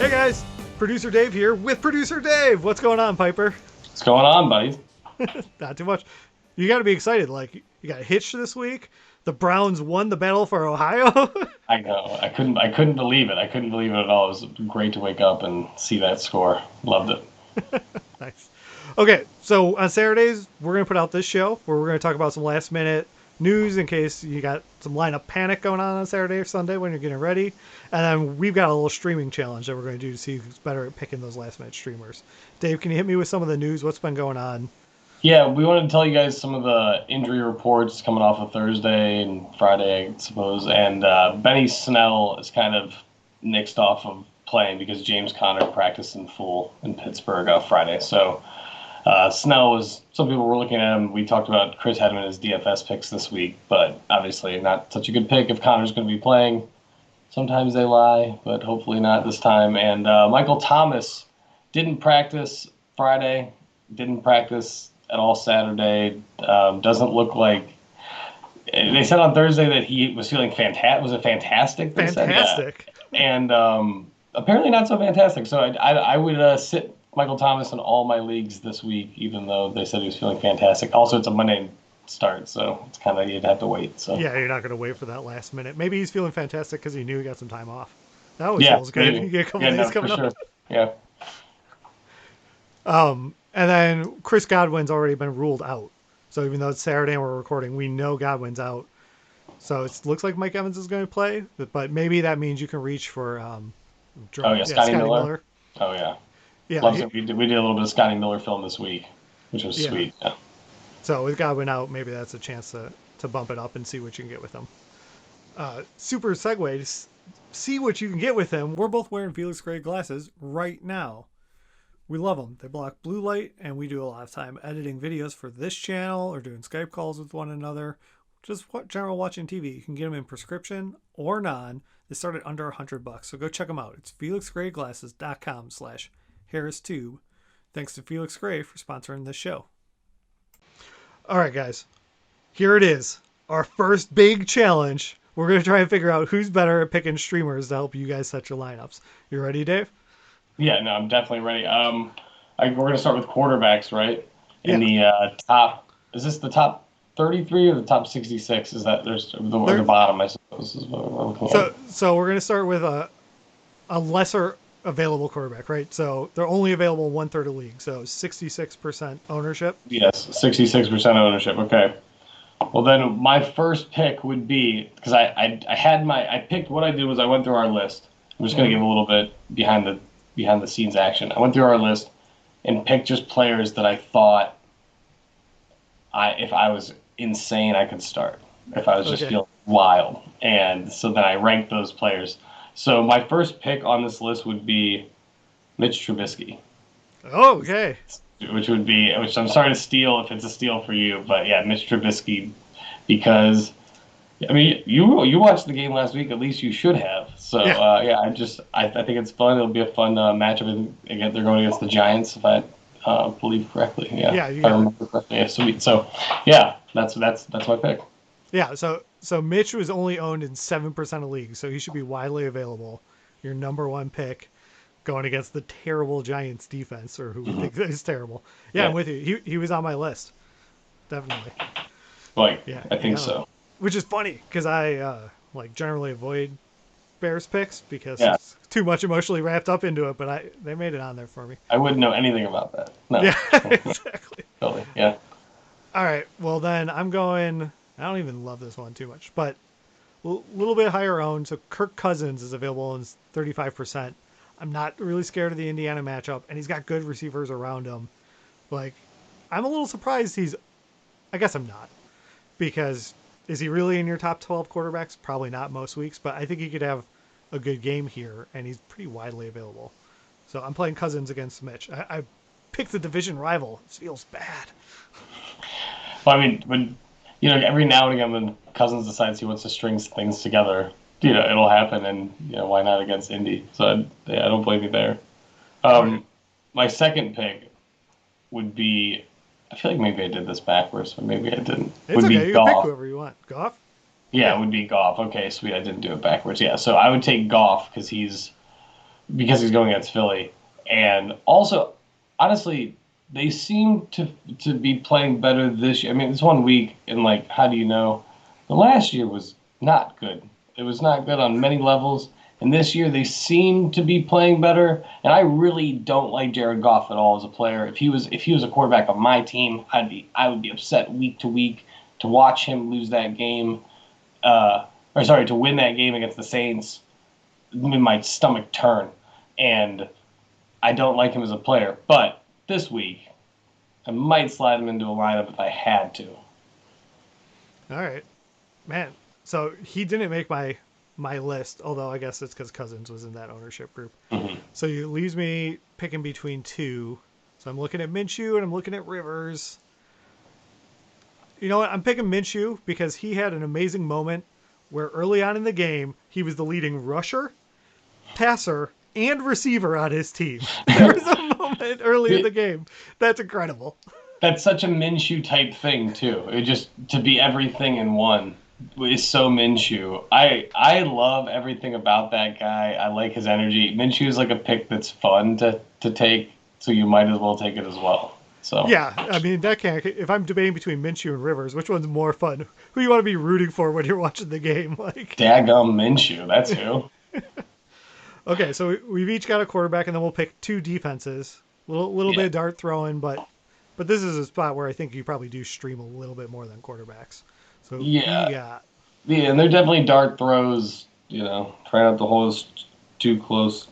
Hey guys, producer Dave here with producer Dave. What's going on, Piper? What's going on, buddy? Not too much. You got to be excited. Like you got hitched this week. The Browns won the battle for Ohio. I know. I couldn't believe it. I couldn't believe it at all. It was great to wake up and see that score. Loved it. Nice. Okay, so on Saturdays we're gonna put out this show where we're gonna talk about some last minute news in case you got some lineup panic going on Saturday or Sunday when you're getting ready. And then we've got a little streaming challenge that we're going to do to see who's better at picking those last minute streamers. Dave, can you hit me with some of the news? What's been going on? Yeah, we wanted to tell you guys some of the injury reports coming off of Thursday and Friday, I suppose. And Benny Snell is kind of nixed off of playing because James Conner practiced in full in Pittsburgh on Friday. So Snell was, some people were looking at him. We talked about Chris Hedman as DFS picks this week, but obviously not such a good pick if Conner's going to be playing. Sometimes they lie, but hopefully not this time. And Michael Thomas didn't practice Friday, didn't practice at all Saturday. Doesn't look like. They said on Thursday that he was feeling fantastic. Was it fantastic? Fantastic. Yeah. And apparently not so fantastic. So I would sit Michael Thomas in all my leagues this week, even though they said he was feeling fantastic. Also, it's a Monday start, so it's kind of, you'd have to wait. So yeah, you're not going to wait for that last minute. Maybe he's feeling fantastic because he knew he got some time off. That always feels good. Maybe. You get a couple days coming up. Sure. Yeah. And then Chris Godwin's already been ruled out. So even though it's Saturday and we're recording, we know Godwin's out. So it looks like Mike Evans is going to play, but maybe that means you can reach for Scotty Miller. Oh yeah. Yeah. We did a little bit of Scotty Miller film this week, which was sweet. Yeah. So with Godwin out, maybe that's a chance to bump it up and see what you can get with him. Super segue. See what you can get with him. We're both wearing Felix Gray glasses right now. We love them. They block blue light, and we do a lot of time editing videos for this channel or doing Skype calls with one another. Just general watching TV. You can get them in prescription or non. They start at under $100, so go check them out. It's felixgrayglasses.com/HarrisTube. Thanks to Felix Gray for sponsoring this show. All right, guys. Here it is. Our first big challenge. We're going to try and figure out who's better at picking streamers to help you guys set your lineups. You ready, Dave? Yeah, no, I'm definitely ready. We're going to start with quarterbacks, right? In the top, is this the top 33 or the top 66? Is that there's the bottom, I suppose, is what we're looking at. So we're going to start with a lesser available quarterback, right? So they're only available in 1/3 of league, so 66% ownership. Yes, 66% ownership. Okay. Well, then my first pick would be, because I picked, what I did was I went through our list. I'm just going to give a little bit behind the scenes action. I went through our list and picked just players that I thought if I was insane, I could start. If I was just feeling wild. And so then I ranked those players. So my first pick on this list would be Mitch Trubisky. Oh, okay. Which I'm sorry to steal if it's a steal for you, but yeah, Mitch Trubisky, because I mean you watched the game last week, at least you should have. So I think it's fun. It'll be a fun matchup. Again, they're going against the Giants, if I believe correctly. Yeah, you if I remember correctly. Yeah, sweet. So yeah, that's my pick. Yeah, so Mitch was only owned in 7% of leagues, so he should be widely available. Your number one pick, going against the terrible Giants defense, or who we think is terrible. Yeah, I'm with you. He was on my list, definitely. I think so. Which is funny because I generally avoid Bears picks because it's too much emotionally wrapped up into it. But they made it on there for me. I wouldn't know anything about that. No. Yeah, exactly. Totally. Yeah. All right. Well, then I'm going. I don't even love this one too much, but a little bit higher owned. So Kirk Cousins is available in 35%. I'm not really scared of the Indiana matchup, and he's got good receivers around him. I'm a little surprised I guess I'm not, because is he really in your top 12 quarterbacks? Probably not most weeks, but I think he could have a good game here, and he's pretty widely available. So I'm playing Cousins against Mitch. I picked the division rival. It feels bad. Well, I mean, when every now and again when Cousins decides he wants to string things together, it'll happen, and why not against Indy? So I don't blame you there. My second pick would be, I feel like maybe I did this backwards, but maybe I didn't. It's okay. You can pick whoever you want. Goff? Yeah, it would be Goff. Okay, sweet. I didn't do it backwards. Yeah, so I would take Goff because he's because he's going against Philly. And also, honestly, they seem to be playing better this year. I mean, it's 1 week, and like, how do you know? The last year was not good. It was not good on many levels. And this year they seem to be playing better. And I really don't like Jared Goff at all as a player. If he was a quarterback on my team, I would be upset week to week to watch him lose that game. To win that game against the Saints, made my stomach turn. And I don't like him as a player. But this week, I might slide him into a lineup if I had to. All right, man. So he didn't make my list, although I guess it's because Cousins was in that ownership group. Mm-hmm. So it leaves me picking between two. So I'm looking at Minshew and I'm looking at Rivers. You know what? I'm picking Minshew because he had an amazing moment where early on in the game he was the leading rusher, passer, and receiver on his team. There was a moment early in the game that's incredible. That's such a Minshew type thing too. It just to be everything in one is so Minshew. I love everything about that guy. I like his energy. Minshew is like a pick that's fun to take, so you might as well take it as well. So Yeah, I mean that can't. If I'm debating between Minshew and Rivers, which one's more fun? Who you want to be rooting for when you're watching the game? Like, daggum Minshew, that's who. okay, so we've each got a quarterback, and then we'll pick two defenses. Little Yeah. bit of dart throwing, but this is a spot where I think you probably do stream a little bit more than quarterbacks. So who you Yeah. got? Yeah, and they're definitely dart throws, try not to hold us too close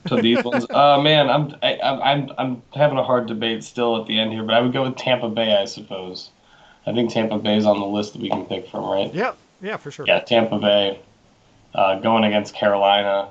to these ones. Man, I'm having a hard debate still at the end here, but I would go with Tampa Bay, I suppose. I think Tampa Bay is on the list that we can pick from, right? Yeah, yeah, for sure. Yeah, Tampa Bay going against Carolina.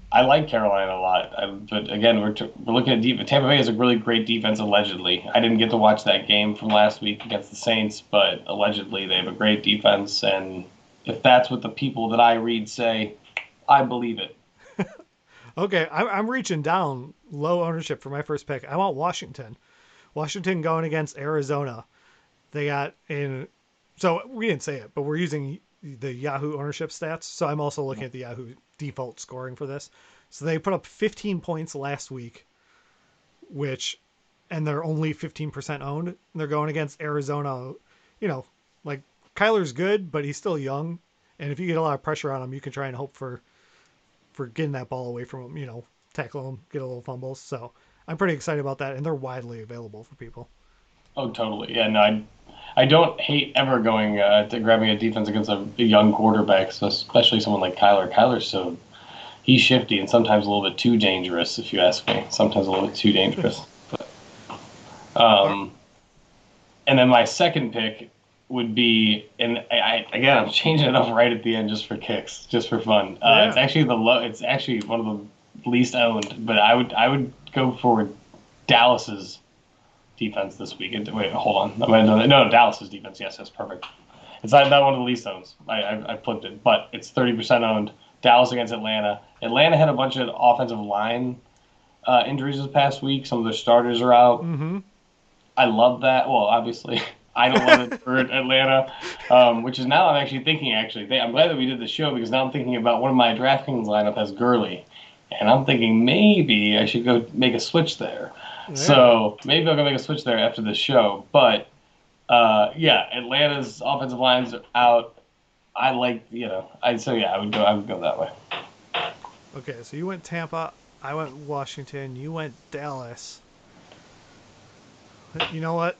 I like Carolina a lot, but again, we're looking at defense. Tampa Bay is a really great defense, allegedly. I didn't get to watch that game from last week against the Saints, but allegedly they have a great defense, and if that's what the people that I read say, I believe it. Okay, I'm reaching down low ownership for my first pick. I want Washington. Washington going against Arizona. They got in. So we didn't say it, but we're using the Yahoo ownership stats. So I'm also looking at the Yahoo default scoring for this. So they put up 15 points last week, and they're only 15% owned. And they're going against Arizona. You know, like Kyler's good, but he's still young. And if you get a lot of pressure on him, you can try and hope for getting that ball away from him. Tackle him, get a little fumbles. So I'm pretty excited about that, and they're widely available for people. Oh, totally. Yeah, no, I don't hate ever going to grabbing a defense against a young quarterback, so especially someone like Kyler. He's shifty and sometimes a little bit too dangerous, if you ask me. Sometimes a little bit too dangerous. Um, and then my second pick would be, and I'm changing it up right at the end just for kicks, just for fun. Yeah. It's actually one of the least owned, but I would go for Dallas's defense this week. Wait, hold on. I might have done it. No, Dallas's defense. Yes, that's perfect. It's not one of the least owned. I flipped it, but it's 30% owned. Dallas against Atlanta. Atlanta had a bunch of offensive line injuries this past week. Some of their starters are out. Mm-hmm. I love that. Well, obviously, I don't love it for Atlanta, which is now I'm actually thinking. I'm glad that we did the show because now I'm thinking about one of my DraftKings lineup has Gurley, and I'm thinking maybe I should go make a switch there. Yeah. So maybe I'll go make a switch there after the show. But Atlanta's offensive lines are out. I like, I would go that way. Okay, so you went Tampa, I went Washington, you went Dallas. You know what?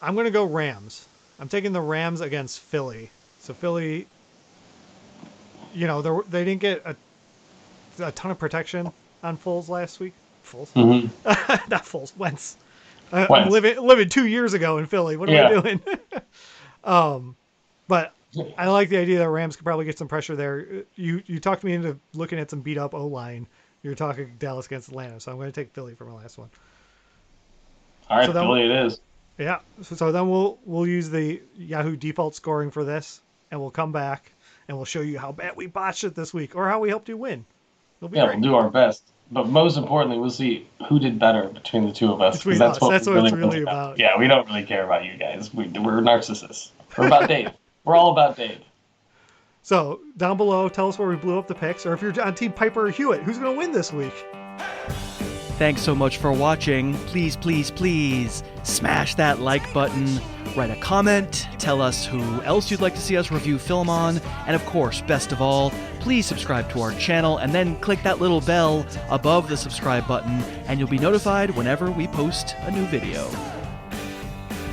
I'm going to go Rams. I'm taking the Rams against Philly. So Philly, they didn't get a ton of protection on Foles last week. Foles? Mm-hmm. Not Foles, Wentz. I'm living 2 years ago in Philly. What am I doing? But I like the idea that Rams could probably get some pressure there. You talked me into looking at some beat up O-line. You're talking Dallas against Atlanta, so I'm going to take Philly for my last one. All right, so Philly it is. Yeah. So then we'll use the Yahoo default scoring for this, and we'll come back and we'll show you how bad we botched it this week or how we helped you win. We'll do our best. But most importantly, we'll see who did better between the two of us. That's what it's really about. Yeah, we don't really care about you guys. We're narcissists. We're about Dave. We're all about Dave. So down below, tell us where we blew up the picks, or if you're on Team Pyper or Hewitt, who's going to win this week? Thanks so much for watching. Please, please, please smash that like button, write a comment, tell us who else you'd like to see us review film on, and of course, best of all, please subscribe to our channel and then click that little bell above the subscribe button and you'll be notified whenever we post a new video.